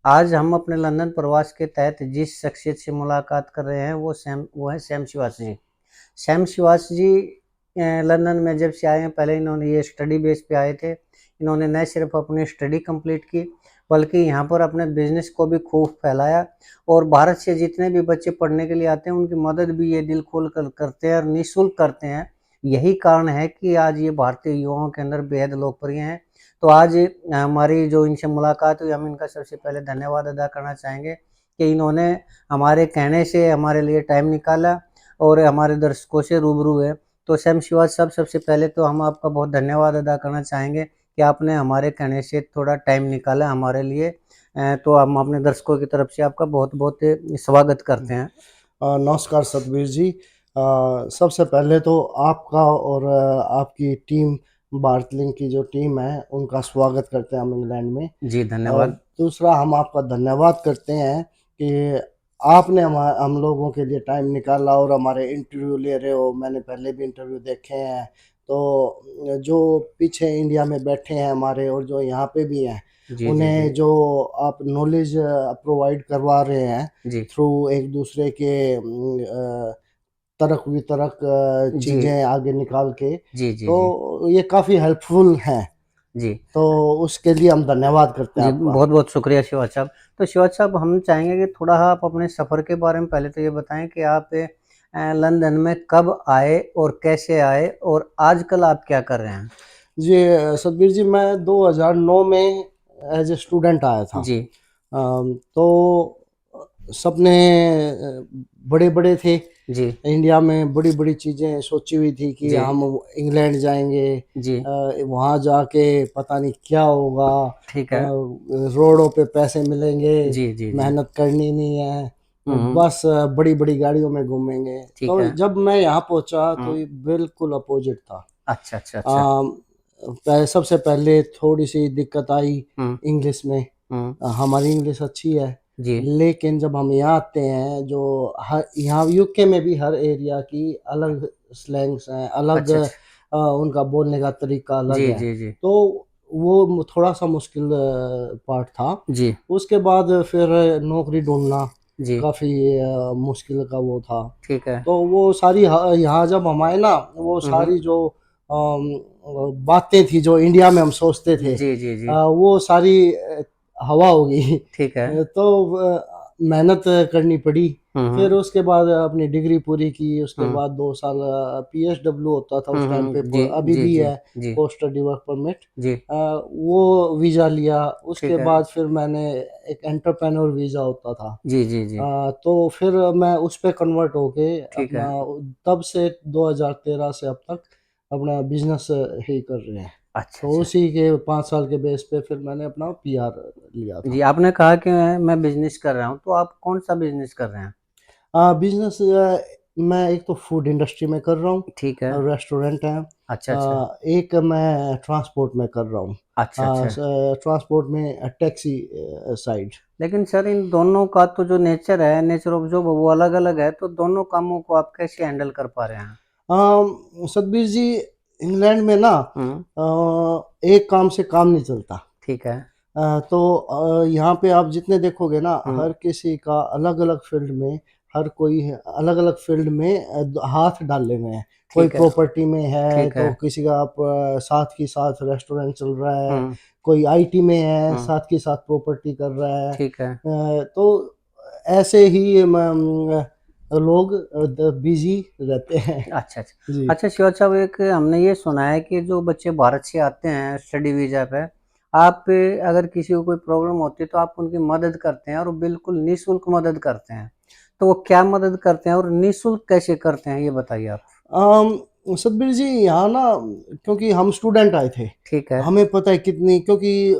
आज हम अपने लंदन प्रवास के तहत जिस शख्सियत से मुलाकात कर रहे हैं वो है सैम शिवास जी। सैम शिवास जी लंदन में जब से आए हैं, पहले इन्होंने ये स्टडी बेस पे आए थे। इन्होंने न सिर्फ अपनी स्टडी कंप्लीट की, बल्कि यहाँ पर अपने बिजनेस को भी खूब फैलाया। और भारत से जितने भी बच्चे पढ़ने के लिए आते हैं उनकी मदद भी ये दिल खोल कर करते हैं और निःशुल्क करते हैं। यही कारण है कि आज ये भारतीय युवाओं के अंदर बेहद लोकप्रिय हैं। तो आज हमारी जो इनसे मुलाकात हुई, हम इनका सबसे पहले धन्यवाद अदा करना चाहेंगे कि इन्होंने हमारे कहने से हमारे लिए टाइम निकाला और हमारे दर्शकों से रूबरू है। तो सैम शिवास साहब, सबसे पहले तो हम आपका बहुत धन्यवाद अदा करना चाहेंगे कि आपने हमारे कहने से थोड़ा टाइम निकाला हमारे लिए। तो हम अपने दर्शकों की तरफ से आपका बहुत बहुत स्वागत करते हैं। नमस्कार सतबीर जी। सबसे पहले तो आपका और आपकी टीम भारत लिंक की जो टीम है उनका स्वागत करते हैं हम इंग्लैंड में। जी और धन्यवाद। दूसरा हम आपका धन्यवाद करते हैं कि आपने हम लोगों के लिए टाइम निकाला और हमारे इंटरव्यू ले रहे हो। मैंने पहले भी इंटरव्यू देखे हैं, तो जो पीछे इंडिया में बैठे हैं हमारे और जो यहाँ पे भी हैं, जी जी जी उन्हें जो आप नॉलेज प्रोवाइड करवा रहे हैं जी थ्रू एक दूसरे के तरक वितरक जी चीज़ें आगे निकाल के, जी जी जी तो ये काफ़ी हेल्पफुल हैं। जी तो उसके लिए हम धन्यवाद करते हैं जी, आपका। बहुत बहुत शुक्रिया शिवाज साहब। तो शिवाज साहब, हम चाहेंगे कि थोड़ा आप अपने सफ़र के बारे में पहले तो ये बताएं कि आप लंदन में कब आए और कैसे आए और आजकल आप क्या कर रहे हैं। जी सतबीर जी, मैं 2009 में एज ए स्टूडेंट आया था। जी तो सपने बड़े बड़े थे। जी इंडिया में बड़ी बड़ी चीज़ें सोची हुई थी कि जी हम इंग्लैंड जाएंगे, जी वहाँ जाके पता नहीं क्या होगा, ठीक है। रोडों पे पैसे मिलेंगे, जी जी जी। मेहनत करनी नहीं है, हम्म। बस बड़ी बड़ी गाड़ियों में घूमेंगे। ठीक तो है। जब मैं यहाँ पहुँचा तो हम्म। ये बिल्कुल अपोजिट था। अच्छा अच्छा अच्छा। सबसे पहले थोड़ी सी दिक्कत आई हम्म इंग्लिश में। हम्म। हमारी इंग्लिश अच्छी है, जी। लेकिन जब हम यहाँ आते हैं, जो हर यहाँ यूके में भी हर एरिया की अलग स्लैंग्स हैं, अलग अच्छा अच्छा। उनका बोलने का तरीका अलग जी है। जी जी तो वो थोड़ा सा मुश्किल पार्ट था। जी उसके बाद फिर नौकरी ढूंढना जी। काफ़ी मुश्किल का वो था। ठीक है। तो वो सारी यहाँ जब हम आए ना, वो हम्म। सारी जो बातें थी जो इंडिया में हम सोचते थे, जी जी जी। वो सारी हवा हो गई। ठीक है। तो मेहनत करनी पड़ी। फिर हम्म उसके बाद अपनी डिग्री पूरी की। उसके हम्म बाद 2 साल पीएसडब्ल्यू होता था उस टाइम पे, जी अभी जी भी जी है, जी पोस्ट स्टडी वर्क परमिट। जी। वो वीज़ा लिया। उसके ठीक है। बाद फिर मैंने एक एंटरप्रेन्योर वीज़ा होता था, जी जी जी। तो फिर मैं उस पे कन्वर्ट होके ठीक अपना है। तब से 2013 से अब तक अपना बिजनेस ही कर रहे हैं। अच्छा तो अच्छा। उसी के 5 साल के बेस पे फिर मैंने अपना पीआर लिया जी, था। आपने कहा कि मैं बिजनेस कर रहा हूँ, तो आप कौन सा बिजनेस कर रहे हैं। बिजनेस मैं एक तो फूड इंडस्ट्री में कर रहा हूँ, ठीक है। रेस्टोरेंट है। अच्छा अच्छा एक मैं ट्रांसपोर्ट में कर रहा हूँ, अच्छा अच्छा। ट्रांसपोर्ट में टैक्सी साइड। लेकिन सर, इन दोनों का तो जो नेचर है, नेचर ऑफ जॉब, वो अलग अलग है। तो दोनों कामों को आप कैसे हैंडल कर पा रहे हैं। सतबीर जी, इंग्लैंड में ना हम्म। एक काम से काम नहीं चलता। ठीक है। तो यहाँ पे आप जितने देखोगे ना, हम्म। हर किसी का अलग अलग फील्ड में, हर कोई अलग अलग फील्ड में हाथ डाले हुए हैं। कोई ठीक है। प्रॉपर्टी में है, ठीक है। तो किसी का आप साथ ही साथ रेस्टोरेंट चल रहा है। हम्म कोई आईटी में है, हम्म। साथ के साथ प्रॉपर्टी कर रहा है। ठीक है। तो ऐसे ही लोग बिजी रहते हैं। अच्छा अच्छा। जी। अच्छा शिवाज साहब, एक हमने ये सुना है कि जो बच्चे भारत से आते हैं स्टडी वीजा पे, आप अगर किसी को कोई प्रॉब्लम होती है तो आप उनकी मदद करते हैं और बिल्कुल निःशुल्क मदद करते हैं। तो वो क्या मदद करते हैं और निःशुल्क कैसे करते हैं, ये बताइए आप। सतबीर जी, यहाँ ना, क्योंकि हम स्टूडेंट आए थे, ठीक है। हमें पता है कितनी, क्योंकि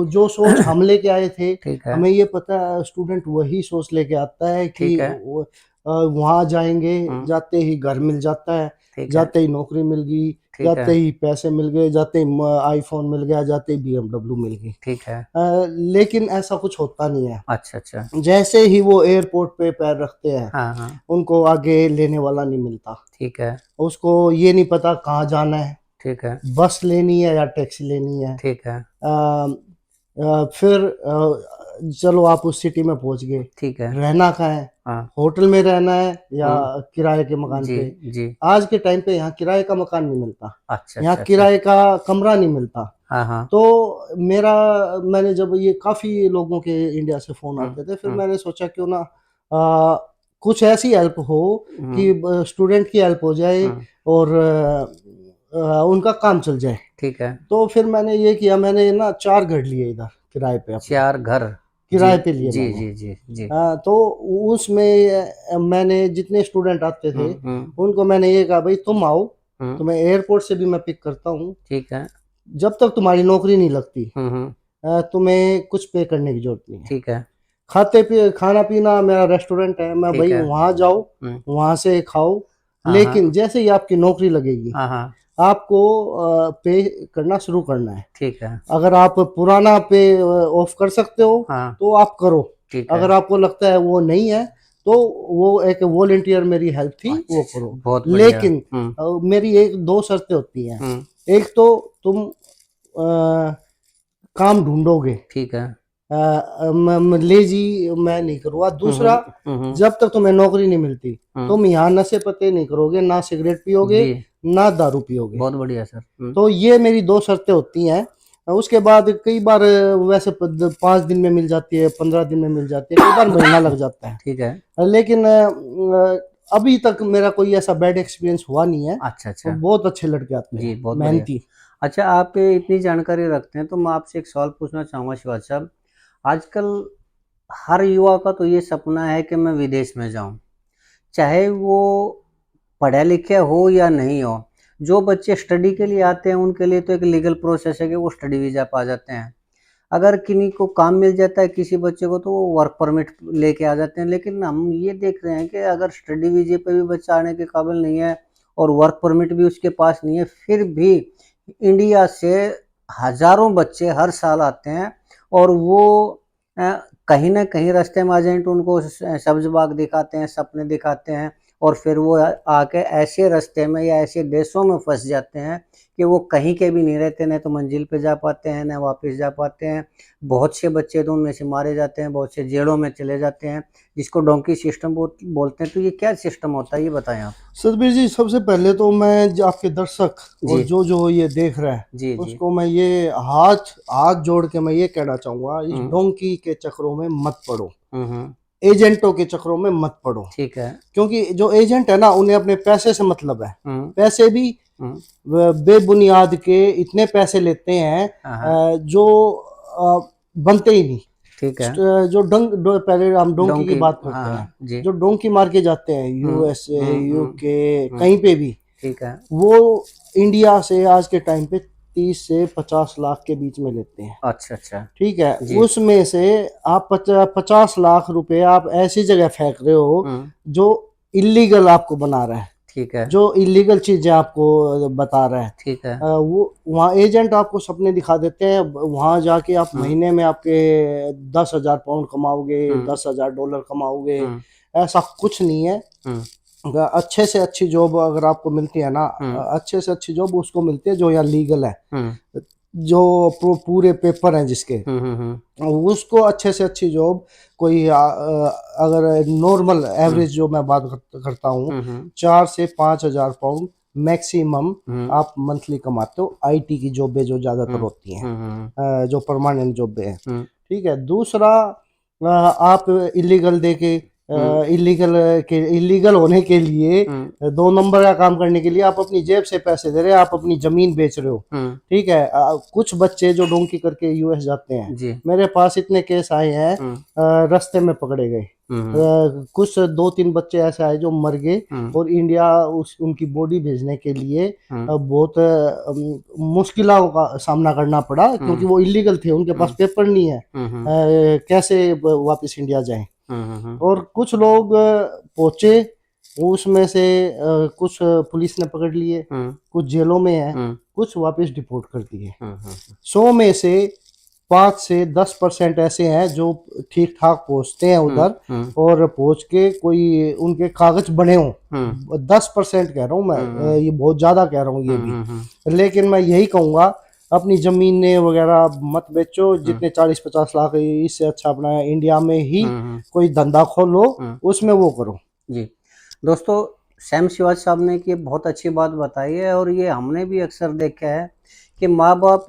जो सोच हम लेके आए थे, ठीक है। हमें ये पता है स्टूडेंट वही सोच लेके आता है कि ठीक है। वहाँ जाएंगे, हम्म। जाते ही घर मिल जाता है, ठीक है। जाते ही नौकरी मिल गई, ठीक है। जाते ही पैसे मिल गए, जाते ही आईफोन मिल गया, जाते ही बीएमडब्ल्यू मिल गई। ठीक है। लेकिन ऐसा कुछ होता नहीं है। अच्छा अच्छा। जैसे ही वो एयरपोर्ट पे पैर रखते हैं, हाँ हाँ। उनको आगे लेने वाला नहीं मिलता। ठीक है। उसको ये नहीं पता कहाँ जाना है, ठीक है। बस लेनी है या टैक्सी लेनी है। ठीक है। फिर चलो आप उस सिटी में पहुंच गए, ठीक है। रहना कहाँ है, हाँ। होटल में रहना है या हम्म। किराए के मकान जी पे। जी। आज के टाइम पे यहाँ किराए का मकान नहीं मिलता, अच्छा यहाँ अच्छा अच्छा। किराए का कमरा नहीं मिलता। हाँ हाँ। तो मैंने जब ये काफी लोगों के इंडिया से फोन आते थे, फिर हम्म मैंने सोचा क्यों ना कुछ ऐसी हेल्प हो कि हम्म स्टूडेंट की हेल्प हो जाए हम्म, और उनका काम चल जाए। ठीक है। तो फिर मैंने ये किया, मैंने ना 4 घर लिए इधर किराए पे अपने, 4 घर। जी किराए पे लिए जी मैंने। जी जी जी। तो उसमें मैंने जितने स्टूडेंट आते थे हम्म। उनको मैंने ये कहा, भाई तुम आओ, हम्म, तुम्हें एयरपोर्ट से भी मैं पिक करता हूँ, ठीक है। जब तक तुम्हारी नौकरी नहीं लगती हम्म, तुम्हें कुछ पे करने की जरूरत नहीं है। ठीक है। खाते पे खाना पीना मेरा रेस्टोरेंट है, मैं ठीक भाई है। वहाँ जाओ, वहाँ से खाओ, हाँ लेकिन हाँ जैसे ही आपकी नौकरी लगेगी हाँ हाँ, आपको पे करना शुरू करना है। ठीक है। अगर आप पुराना पे ऑफ कर सकते हो हाँ, तो आप करो, ठीक है। अगर आपको लगता है वो नहीं है तो वो एक वॉलेंटियर मेरी हेल्प थी, अच्छा वो अच्छा, करो। बहुत बढ़िया। लेकिन मेरी एक दो शर्तें होती हैं। हम्म, एक तो तुम काम ढूंढोगे, ठीक है। लेजी मैं नहीं करूँगा। दूसरा, हम्म। जब तक तुम्हें नौकरी नहीं मिलती हम्म, तुम यहाँ नशे पत्ते नहीं करोगे, ना सिगरेट पियोगे, जी, ना दारू पियोगे। बहुत बढ़िया सर। तो ये मेरी दो शर्तें होती हैं। उसके बाद कई बार वैसे 5 दिन में मिल जाती है, 15 दिन में मिल जाती है, कई बार महीना लग जाता है। ठीक है। लेकिन अभी तक मेरा कोई ऐसा बैड एक्सपीरियंस हुआ नहीं है। अच्छा तो अच्छा। बहुत अच्छे लड़के आते जी, हैं, बहुत बढ़िया। मेहनती। अच्छा, आप इतनी जानकारी रखते हैं तो मैं आपसे एक सवाल पूछना चाहूँगा शिवाज साहब। आजकल हर युवा का तो ये सपना है कि मैं विदेश में जाऊँ, चाहे वो पढ़े लिखे हो या नहीं हो। जो बच्चे स्टडी के लिए आते हैं उनके लिए तो एक लीगल प्रोसेस है कि वो स्टडी वीज़ा पा जाते हैं। अगर किन्हीं को काम मिल जाता है किसी बच्चे को तो वो वर्क परमिट लेके आ जाते हैं। लेकिन हम ये देख रहे हैं कि अगर स्टडी वीजे पे भी बच्चा आने के काबिल नहीं है और वर्क परमिट भी उसके पास नहीं है, फिर भी इंडिया से हजारों बच्चे हर साल आते हैं और वो अ, कहीं ना कहीं रास्ते में एजेंट उनको सब्ज बाग दिखाते हैं, सपने दिखाते हैं और फिर वो आके ऐसे रास्ते में या ऐसे देशों में फंस जाते हैं कि वो कहीं के भी नहीं रहते, न तो मंजिल पे जा पाते हैं न वापस जा पाते हैं। बहुत से बच्चे तो उनमें से मारे जाते हैं, बहुत से जेलों में चले जाते हैं, जिसको डोंकी सिस्टम बोलते हैं। तो ये क्या सिस्टम होता है, ये बताएं आप। सतबीर जी, सबसे पहले तो मैं आपके दर्शक और जी जो ये देख रहा है जी जी। उसको मैं ये हाथ हाथ जोड़ के मैं ये कहना चाहूंगा, इस हम्म डोंकी के चक्रों में मत पड़ो, हम्म, एजेंटों के चक्रों में मत पड़ो। ठीक है। क्योंकि जो एजेंट है ना, उन्हें अपने पैसे से मतलब है। हम्म पैसे भी हम्म, बेबुनियाद के इतने पैसे लेते हैं हाँ हाँ, जो बनते ही नहीं। ठीक है। पहले हम डोंकी की डोंकी, बात हाँ करते हैं। हाँ जी। जो डोंकी मार के जाते हैं यूएसए, यूके, कहीं पे भी, ठीक है। वो इंडिया से आज के टाइम पे 30 से 50 लाख के बीच में लेते हैं। अच्छा अच्छा। ठीक है, जी। उसमें से आप 50 लाख रुपए आप ऐसी जगह फेंक रहे हो जो इलीगल आपको बना रहा है, ठीक है। जो इलीगल चीजें आपको बता रहा है। ठीक है। वो वहाँ एजेंट आपको सपने दिखा देते हैं, वहां जाके आप महीने में आपके 10,000 पाउंड कमाओगे, $10,000 कमाओगे। ऐसा कुछ नहीं है। अगर अच्छे से अच्छी जॉब अगर आपको मिलती है ना, अच्छे से अच्छी जॉब उसको मिलती है जो यहाँ लीगल है, जो पूरे पेपर हैं जिसके, उसको अच्छे से अच्छी जॉब कोई अगर नॉर्मल एवरेज जो मैं बात करता हूँ, 4 से 5 हजार पाउंड मैक्सिमम आप मंथली कमाते हो। आईटी की जॉबें जो ज्यादातर होती हैं, जो परमानेंट जॉबें हैं। ठीक है। दूसरा, आप इलीगल देके इलीगल होने के लिए, 2 नंबर का काम करने के लिए आप अपनी जेब से पैसे दे रहे हैं, आप अपनी जमीन बेच रहे हो। ठीक है। कुछ बच्चे जो डोंकी करके यूएस जाते हैं, जी। मेरे पास इतने केस आए हैं, रास्ते में पकड़े गए। कुछ 2-3 बच्चे ऐसे आए जो मर गए और इंडिया उनकी बॉडी भेजने के लिए बहुत मुश्किलों का सामना करना पड़ा, क्योंकि वो इलीगल थे, उनके पास पेपर नहीं है। कैसे वापस इंडिया जाएं। और कुछ लोग पहुंचे, उसमें से कुछ पुलिस ने पकड़ लिए, कुछ जेलों में है, कुछ वापस डिपोर्ट कर दिए। 100 में से 5 से 10% ऐसे हैं जो ठीक ठाक पहुंचते हैं उधर, और पहुंच के कोई उनके कागज बने हों। 10% कह रहा हूं मैं, ये बहुत ज्यादा कह रहा हूं ये भी। लेकिन मैं यही कहूंगा, अपनी जमीनें वगैरह मत बेचो, जितने 40-50 लाख इससे अच्छा अपना इंडिया में ही कोई धंधा खोलो, उसमें वो करो। जी दोस्तों, सैम शिवाज साहब ने कि बहुत अच्छी बात बताई है, और ये हमने भी अक्सर देखा है कि माँ बाप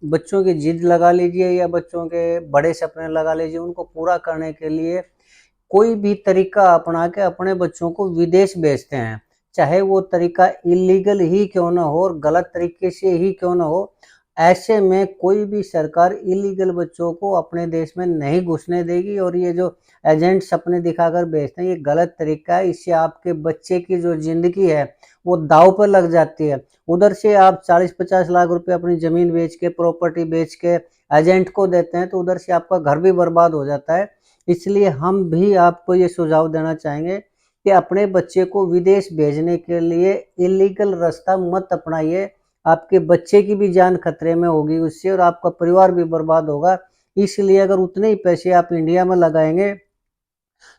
बच्चों की जिद लगा लीजिए या बच्चों के बड़े सपने लगा लीजिए, उनको पूरा करने के लिए कोई भी तरीका अपना के अपने बच्चों को विदेश भेजते हैं, चाहे वो तरीका इलीगल ही क्यों ना हो और गलत तरीके से ही क्यों ना हो। ऐसे में कोई भी सरकार इलीगल बच्चों को अपने देश में नहीं घुसने देगी, और ये जो एजेंट सपने दिखाकर भेजते हैं, ये गलत तरीका है। इससे आपके बच्चे की जो जिंदगी है वो दांव पर लग जाती है। उधर से आप 40-50 लाख रुपए अपनी जमीन बेच के, प्रॉपर्टी बेच के एजेंट को देते हैं, तो उधर से आपका घर भी बर्बाद हो जाता है। इसलिए हम भी आपको ये सुझाव देना चाहेंगे कि अपने बच्चे को विदेश भेजने के लिए इलीगल रास्ता मत अपनाइए। आपके बच्चे की भी जान खतरे में होगी उससे, और आपका परिवार भी बर्बाद होगा। इसलिए अगर उतने ही पैसे आप इंडिया में लगाएंगे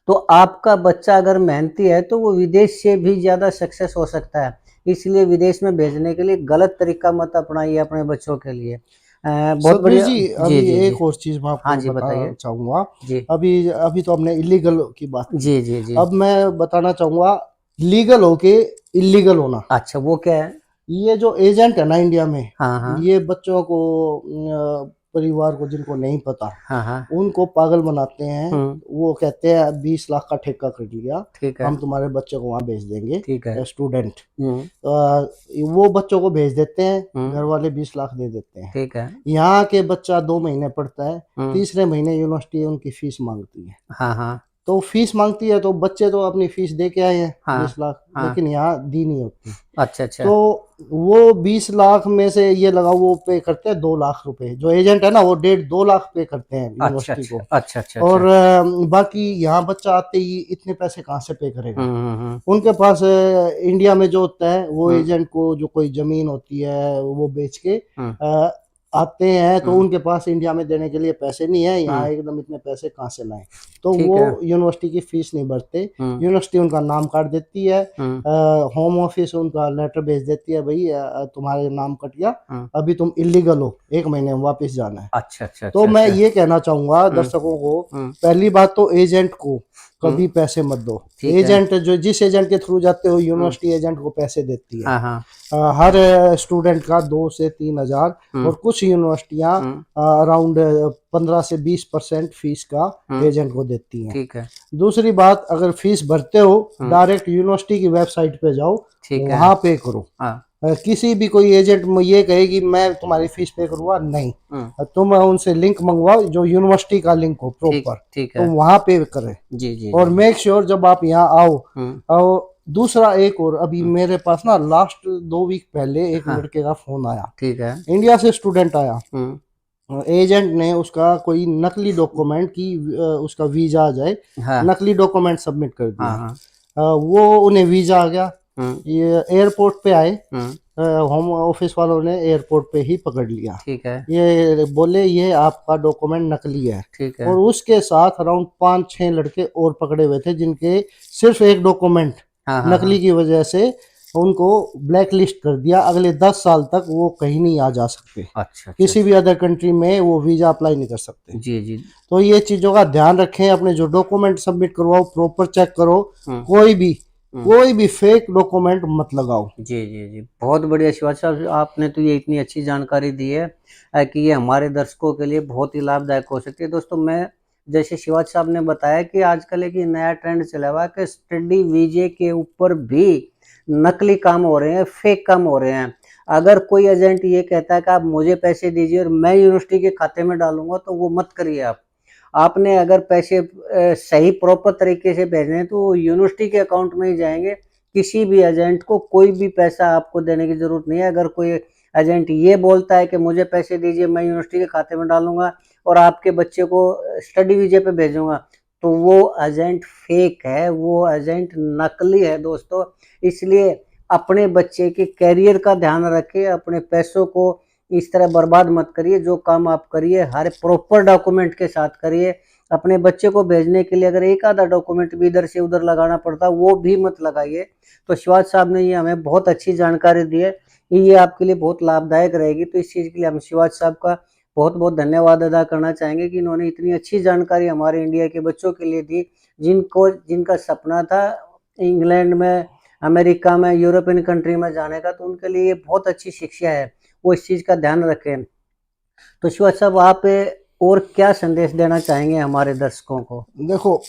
तो आपका बच्चा अगर मेहनती है तो वो विदेश से भी ज़्यादा सक्सेस हो सकता है। इसलिए विदेश में भेजने के लिए गलत तरीका मत अपनाइए अपने बच्चों के लिए। बहुत सतबीर बढ़िया। जी, जी अभी जी जी। एक और चीज़ मैं हाँ आपको जी, बताना बताइए। चाहूँगा। जी अभी अभी तो हमने इलीगल की बात की, जी जी जी। अब मैं बताना चाहूँगा लीगल होके इलीगल होना। अच्छा, वो क्या है? ये जो एजेंट है ना इंडिया में, हाँ हाँ ये बच्चों को परिवार को जिनको नहीं पता, हाँ हाँ। उनको पागल बनाते हैं। हम्म। वो कहते हैं 20 लाख का ठेका कर लिया, ठीक है। हम तुम्हारे बच्चे को वहाँ भेज देंगे, ठीक है। स्टूडेंट। हम्म। वो बच्चों को भेज देते हैं, घर हम्म। वाले 20 लाख दे देते हैं। ठीक है। यहाँ के बच्चा 2 महीने पढ़ता है, हम्म। तीसरे महीने यूनिवर्सिटी उनकी फीस मांगती है। हाँ हाँ तो फीस मांगती है तो बच्चे तो अपनी फीस दे के आए हैं हाँ 20 लाख, हाँ। लेकिन यहाँ दी नहीं होती। अच्छा अच्छा। तो वो 20 लाख में से ये लगाओ वो पे करते हैं 2 लाख रुपए, जो एजेंट है ना वो 1.5-2 लाख पे करते हैं अच्छा यूनिवर्सिटी अच्छा को। अच्छा अच्छा और अच्छा। बाकी यहाँ बच्चा आते ही इतने पैसे कहाँ से पे करेगा। हम्म। उनके पास इंडिया में जो होता है वो हम्म। एजेंट को जो कोई जमीन होती है वो बेच के हम्म। आते हैं, तो हम्म। उनके पास इंडिया में देने के लिए पैसे नहीं है। यहाँ हम्म। एकदम इतने पैसे कहाँ से लाएं, तो ठीक वो है। यूनिवर्सिटी की फीस नहीं भरते। हम्म। यूनिवर्सिटी उनका नाम काट देती है, हम्म। होम ऑफिस उनका लेटर भेज देती है, भाई तुम्हारे नाम कट गया, हम्म। अभी तुम इलीगल हो, 1 महीने में वापस जाना है। अच्छा अच्छा तो अच्छा मैं अच्छा। ये कहना चाहूंगा दर्शकों को, हम्म। पहली बात तो एजेंट को कभी हम्म। पैसे मत दो। ठीक है। एजेंट जो जिस एजेंट के थ्रू जाते हो, हम्म। यूनिवर्सिटी एजेंट को पैसे देती है। हाँ हाँ। हर स्टूडेंट का 2 से 3 हज़ार, हम्म। और कुछ यूनिवर्सिटियां हम्म। अराउंड 15 से 20% फीस का हम्म। एजेंट को देती हैं। ठीक है। दूसरी बात, अगर फीस भरते हो हम्म। डायरेक्ट यूनिवर्सिटी की वेबसाइट पे जाओ, ठीक है। वहां पे करो। हाँ। किसी भी कोई एजेंट ये कहे कि मैं तुम्हारी फीस पे करूँगा, नहीं। हम्म। तुम उनसे लिंक मंगवाओ जो यूनिवर्सिटी का लिंक हो ठीक प्रॉपर, ठीक तो है। वहां पे करें। जी जी और जी। मेक श्योर जब आप यहाँ आओ। हम्म। और दूसरा एक और, अभी हम्म। मेरे पास ना लास्ट 2 वीक पहले एक हाँ। लड़के का फोन आया, ठीक है। इंडिया से स्टूडेंट आया। हम्म। एजेंट ने उसका कोई नकली डॉक्यूमेंट की उसका वीजा आ जाए, हाँ नकली डॉक्यूमेंट सबमिट कर हाँ दिया। हाँ। वो उन्हें वीजा आ गया। हम्म। ये एयरपोर्ट पे आए, हम्म। होम ऑफिस वालों ने एयरपोर्ट पे ही पकड़ लिया। ठीक है। ये बोले ये आपका डॉक्यूमेंट नकली है। ठीक है। और उसके साथ अराउंड 5-6 लड़के और पकड़े हुए थे, जिनके सिर्फ एक डॉक्यूमेंट हाँ हाँ हाँ। नकली की वजह से उनको ब्लैक लिस्ट कर दिया। अगले 10 साल तक वो कहीं नहीं आ जा सकते, अच्छा अच्छा किसी भी अच्छा। अदर कंट्री में वो वीजा अप्लाई नहीं कर सकते। जी जी। तो ये चीज़ों का ध्यान रखें, अपने जो डॉक्यूमेंट सबमिट करवाओ प्रॉपर चेक करो। हम्म। कोई भी फेक डॉक्यूमेंट मत लगाओ। जी जी जी, बहुत बढ़िया शिवाज साहब, आपने तो ये इतनी अच्छी जानकारी दी है कि ये हमारे दर्शकों के लिए बहुत ही लाभदायक हो सकती है। दोस्तों, मैं जैसे शिवाज साहब ने बताया कि आजकल एक नया ट्रेंड चला हुआ है कि स्टडी वीजे के ऊपर भी नकली काम हो रहे हैं, फेक काम हो रहे हैं। अगर कोई एजेंट ये कहता है कि आप मुझे पैसे दीजिए और मैं यूनिवर्सिटी के खाते में डालूंगा, तो वो मत करिए। आपने अगर पैसे सही प्रॉपर तरीके से भेजने हैं तो वो यूनिवर्सिटी के अकाउंट में ही जाएंगे। किसी भी एजेंट को कोई भी पैसा आपको देने की जरूरत नहीं है। अगर कोई एजेंट ये बोलता है कि मुझे पैसे दीजिए, मैं यूनिवर्सिटी के खाते में डालूंगा और आपके बच्चे को स्टडी वीजे पे भेजूंगा, तो वो एजेंट फेक है, वो एजेंट नकली है दोस्तों। इसलिए अपने बच्चे के कैरियर का ध्यान रखिए, अपने पैसों को इस तरह बर्बाद मत करिए। जो काम आप करिए हर प्रॉपर डॉक्यूमेंट के साथ करिए। अपने बच्चे को भेजने के लिए अगर एक आधा डॉक्यूमेंट भी इधर से उधर लगाना पड़ता, वो भी मत लगाइए। तो शिवाज साहब ने ये हमें बहुत अच्छी जानकारी दी है। ये आपके लिए बहुत लाभदायक रहेगी। तो इस चीज़ के लिए हम शिवाज साहब का बहुत-बहुत धन्यवाद अदा करना चाहेंगे कि इन्होंने इतनी अच्छी जानकारी हमारे इंडिया के बच्चों के लिए दी, जिनका सपना था इंग्लैंड में, अमेरिका में, यूरोपियन कंट्री में जाने का, तो उनके लिए ये बहुत अच्छी शिक्षा है। वो इस चीज़ का ध्यान रखें। तो शिवाज साहब, आप और क्या संदेश देना चाहेंगे हमारे दर्शकों को? देखो,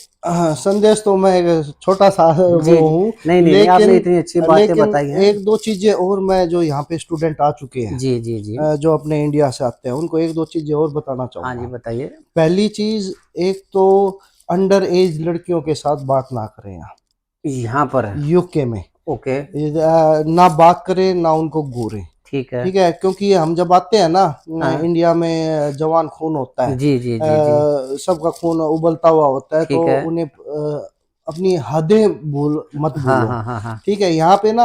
संदेश तो मैं एक छोटा सा वो जी, जी। हूँ, नहीं, नहीं, नहीं, आपने इतनी अच्छी बातें लेकिन बताई हैं। एक दो चीजें और मैं जो यहाँ पे स्टूडेंट आ चुके हैं, जी, जी, जी। जो अपने इंडिया से आते हैं, उनको एक दो चीजें और बताना हाँ जी, चाहूंगा। बताइए। पहली चीज, एक तो अंडर एज लड़कियों के साथ बात ना करें यहाँ यहाँ पर यूके में। ओके, ना बात करें ना उनको घूरें। ठीक है। ठीक है, क्योंकि हम जब आते हैं ना, हाँ। इंडिया में जवान खून होता है, जी, जी, जी, जी। सबका खून उबलता हुआ होता है, तो ठीक है। उन्हें अपनी हदें मत हाँ, भूलो। हाँ, हाँ, हाँ। ठीक है, यहाँ पे ना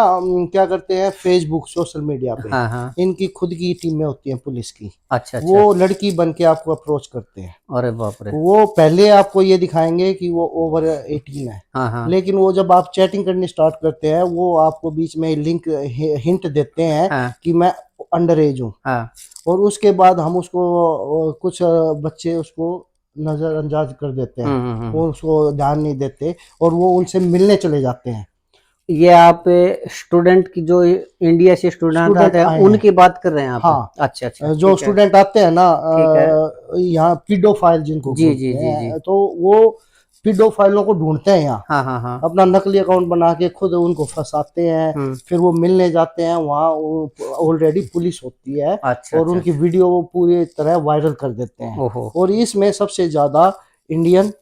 क्या करते हैं, फेसबुक सोशल मीडिया पे हाँ, हाँ। इनकी खुद की टीमें होती हैं पुलिस की, अच्छा, अच्छा। वो लड़की बन के आपको अप्रोच करते हैं। अरे बाप रे! वो पहले आपको ये दिखाएंगे कि वो ओवर 18 है, हाँ, हाँ। लेकिन वो जब आप चैटिंग करनी स्टार्ट करते हैं, वो आपको बीच में लिंक हिंट देते हैं हाँ, कि मैं अंडर एज हूँ। हाँ। और उसके बाद हम उसको कुछ बच्चे उसको नज़रअंदाज कर देते हुँ, हैं, हुँ, हुँ। वो उसको ध्यान नहीं देते और वो उनसे मिलने चले जाते हैं। ये आप स्टूडेंट की जो इंडिया से स्टूडेंट स्टूडेंट आते हैं, आए हैं, उनकी बात कर रहे हैं आप? हाँ, अच्छा, अच्छा, जो ठीक है। स्टूडेंट आते हैं ना, ठीक है। यहाँ पीडोफाइल जिनको जी, जी, बोलते जी, जी। हैं, तो वो पीडोफाइलों को ढूंढते हैं यहाँ, हाँ, हाँ, हाँ। अपना नकली अकाउंट बना के खुद उनको फंसाते हैं, हुँ। फिर वो मिलने जाते हैं वहाँ, ऑलरेडी पुलिस होती है अच्छा, और अच्छा, उनकी अच्छा। वीडियो वो पूरी तरह वायरल कर देते हैं। ओहो! और इसमें सबसे ज़्यादा इंडियन,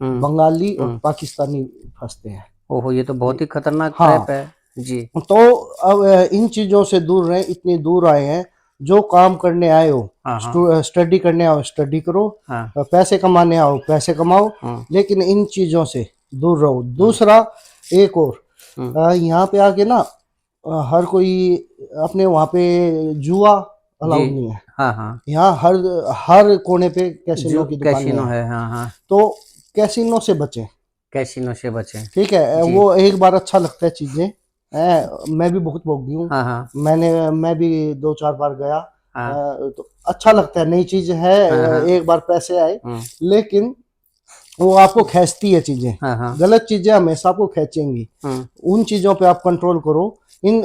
हुँ, बंगाली और हुँ। पाकिस्तानी फंसते हैं। ओहो! ये तो बहुत ही खतरनाक हाँ, ट्रैप है। जी। तो अब इन चीज़ों से दूर रहें, इतनी दूर आए हैं, जो काम करने आए हो, हाँ, हाँ। स्टडी करने आओ स्टडी करो, हाँ। पैसे कमाने आओ पैसे कमाओ, हुँ, लेकिन इन चीज़ों से दूर रहो। हुँ, दूसरा, एक और, हुँ। यहाँ पे आके ना हर कोई अपने वहाँ पे जुआ जी। अलाउड नहीं है। हाँ, हाँ। यहाँ हर हर कोने पे कैसीनो जो की दुकानें कैसीनो हैं, है, हाँ, हाँ। तो कैसीनो से बचें। कैसीनो से बचें। ठीक है, जी। वो एक बार अच्छा लगता है चीज़ें, मैं भी बहुत भोगी हूँ, हाँ, हाँ। मैं भी 2-4 बार गया, हाँ। तो अच्छा लगता है, नई चीज़ है, हाँ, हाँ। एक बार पैसे आए, हुँ। लेकिन वो आपको खींचती है चीज़ें, हाँ, हाँ। गलत चीज़ें हमेशा आपको खींचेंगी। हुँ, उन चीज़ों पे आप कंट्रोल करो, इन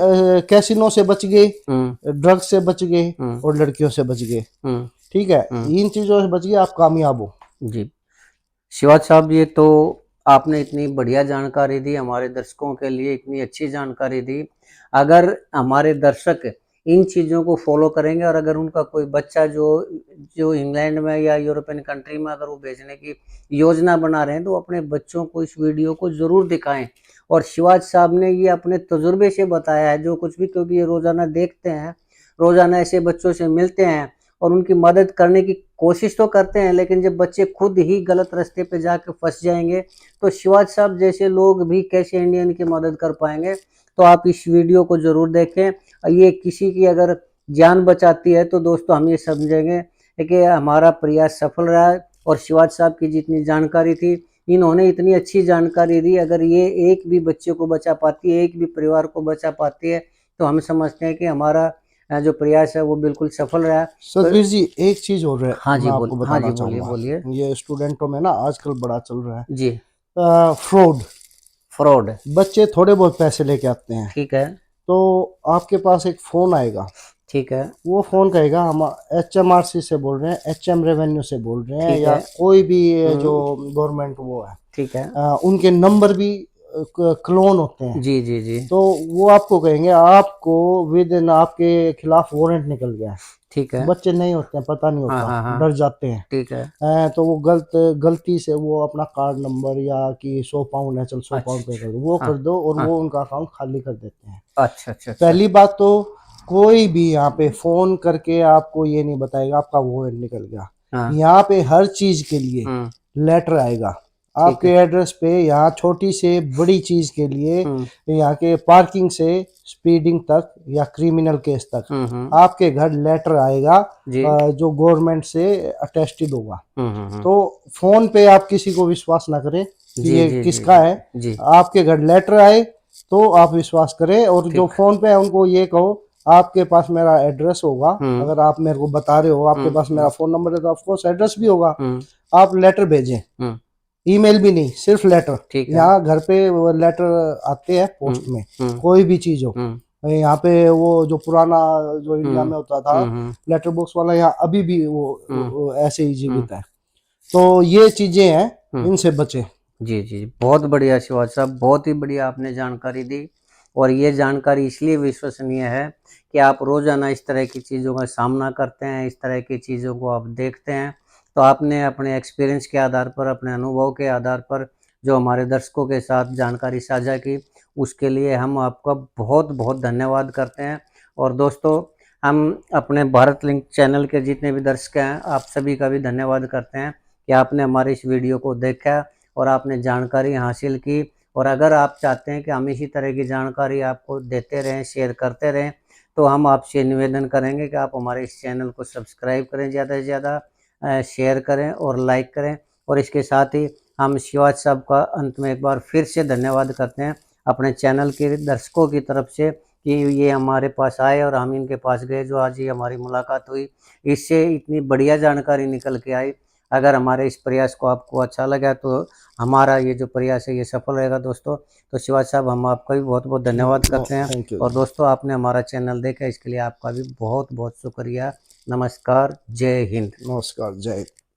कैसीनो से बच गए, हुँ, ड्रग्स से बच गए हुँ, और लड़कियों से बच गए। हुँ, ठीक है, हुँ। इन चीज़ों से बच गए, आप कामयाब हो। जी। शिवाज साहब, ये तो आपने इतनी बढ़िया जानकारी दी हमारे दर्शकों के लिए, इतनी अच्छी जानकारी दी। अगर हमारे दर्शक इन चीज़ों को फॉलो करेंगे और अगर उनका कोई बच्चा जो जो इंग्लैंड में या यूरोपियन कंट्री में अगर वो भेजने की योजना बना रहे हैं, तो अपने बच्चों को इस वीडियो को ज़रूर दिखाएं। और शिवाज साहब ने ये अपने तजुर्बे से बताया है जो कुछ भी, क्योंकि ये रोज़ाना देखते हैं, रोज़ाना ऐसे बच्चों से मिलते हैं और उनकी मदद करने की कोशिश तो करते हैं, लेकिन जब बच्चे खुद ही गलत रास्ते पे जाके फंस जाएंगे, तो शिवाज साहब जैसे लोग भी कैसे इंडियन की मदद कर पाएंगे। तो आप इस वीडियो को ज़रूर देखें। ये किसी की अगर जान बचाती है, तो दोस्तों हम ये समझेंगे कि हमारा प्रयास सफल रहा है। और शिवाज साहब की जितनी जानकारी थी, इन्होंने इतनी अच्छी जानकारी दी, अगर ये एक भी बच्चे को बचा पाती है, एक भी परिवार को बचा पाती है, तो हम समझते हैं कि हमारा जो प्रयास है वो बिल्कुल सफल रहा है। तो सतवीर जी, एक चीज़ और है, हाँ जी, मैं आपको हाँ जी, बताना बोलिए, चाहूँगा, बोलिए। ये स्टूडेंटों में ना आजकल बड़ा चल रहा है, जी। फ्रॉड। फ्रॉड। बच्चे थोड़े बहुत पैसे लेके आते हैं, ठीक है, तो आपके पास एक फ़ोन आएगा, ठीक है, वो फ़ोन कहेगा हम HMRC से बोल रहे हैं, HM रेवेन्यू से बोल रहे हैं, ठीक या है। कोई भी जो हुँ, गवर्नमेंट वो है, ठीक है। उनके नंबर भी क्लोन होते हैं। जी, जी, जी। तो वो आपको कहेंगे आपको विद इन आपके खिलाफ वारंट निकल गया है। ठीक है। बच्चे नहीं होते हैं, पता नहीं हाँ, होता, हाँ, हाँ। डर जाते हैं। ठीक है। तो वो गलती से वो अपना कार्ड नंबर या कि 100 पाउंड है, चल 100 अच्छा, पाउंड पे कर अच्छा। दो, वो हाँ, कर दो और हाँ। वो उनका अकाउंट खाली कर देते हैं। अच्छा, अच्छा, अच्छा। पहली बात तो कोई भी यहाँ पे फ़ोन करके आपको ये नहीं बताएगा आपका वारंट निकल गया। हाँ। यहाँ पे हर चीज़ के लिए हुँ, लेटर आएगा ठीक आपके है। एड्रेस पे, यहाँ छोटी से बड़ी चीज़ के लिए, हुँ, यहाँ के पार्किंग से स्पीडिंग तक या क्रिमिनल केस तक हुँ, हुँ। आपके घर लेटर आएगा, जी। जो गवर्नमेंट से अटेस्टेड होगा। हुँ, हुँ, हुँ। तो फ़ोन पे आप किसी को विश्वास ना करें कि जी, ये जी, जी, किसका जी। है। जी, आपके घर लेटर आए तो आप विश्वास करें, और जो ठीक। फ़ोन पे है उनको ये कहो आपके पास मेरा एड्रेस होगा, अगर आप मेरे को बता रहे हो आपके पास मेरा फोन नंबर है तो ऑफकोर्स एड्रेस भी होगा, आप लेटर भेजें, ईमेल भी नहीं, सिर्फ लेटर। यहाँ घर पे वो लेटर आते हैं पोस्ट में, कोई भी चीज हो। यहाँ पे वो जो पुराना जो इंडिया में होता था लेटर बॉक्स वाला, यहाँ अभी भी वो ऐसे ही जीवित है। तो ये चीजें हैं, इनसे बचे। जी जी, बहुत बढ़िया शिवाजी साहब, बहुत ही बढ़िया आपने जानकारी दी। और ये जानकारी इसलिए विश्वसनीय है कि आप रोजाना इस तरह की चीज़ों का सामना करते हैं, इस तरह की चीज़ों को आप देखते हैं। तो आपने अपने एक्सपीरियंस के आधार पर, अपने अनुभव के आधार पर जो हमारे दर्शकों के साथ जानकारी साझा की, उसके लिए हम आपका बहुत बहुत धन्यवाद करते हैं। और दोस्तों, हम अपने भारत लिंक चैनल के जितने भी दर्शक हैं, आप सभी का भी धन्यवाद करते हैं कि आपने हमारे इस वीडियो को देखा और आपने जानकारी हासिल की। और अगर आप चाहते हैं कि हम इसी तरह की जानकारी आपको देते रहें, शेयर करते रहें, तो हम आपसे निवेदन करेंगे कि आप हमारे इस चैनल को सब्सक्राइब करें, ज़्यादा से ज़्यादा शेयर करें और लाइक करें। और इसके साथ ही हम शिवाजी साहब का अंत में एक बार फिर से धन्यवाद करते हैं अपने चैनल के दर्शकों की तरफ से कि ये हमारे पास आए और हम इनके पास गए, जो आज ये हमारी मुलाकात हुई, इससे इतनी बढ़िया जानकारी निकल के आई। अगर हमारे इस प्रयास को आपको अच्छा लगा तो हमारा ये जो प्रयास है ये सफल रहेगा दोस्तों। तो शिवाजी साहब, हम आपका भी बहुत बहुत धन्यवाद करते हैं। और दोस्तों, आपने हमारा चैनल देखा, इसके लिए आपका भी बहुत बहुत शुक्रिया। नमस्कार, जय हिंद। नमस्कार, जय हिंद।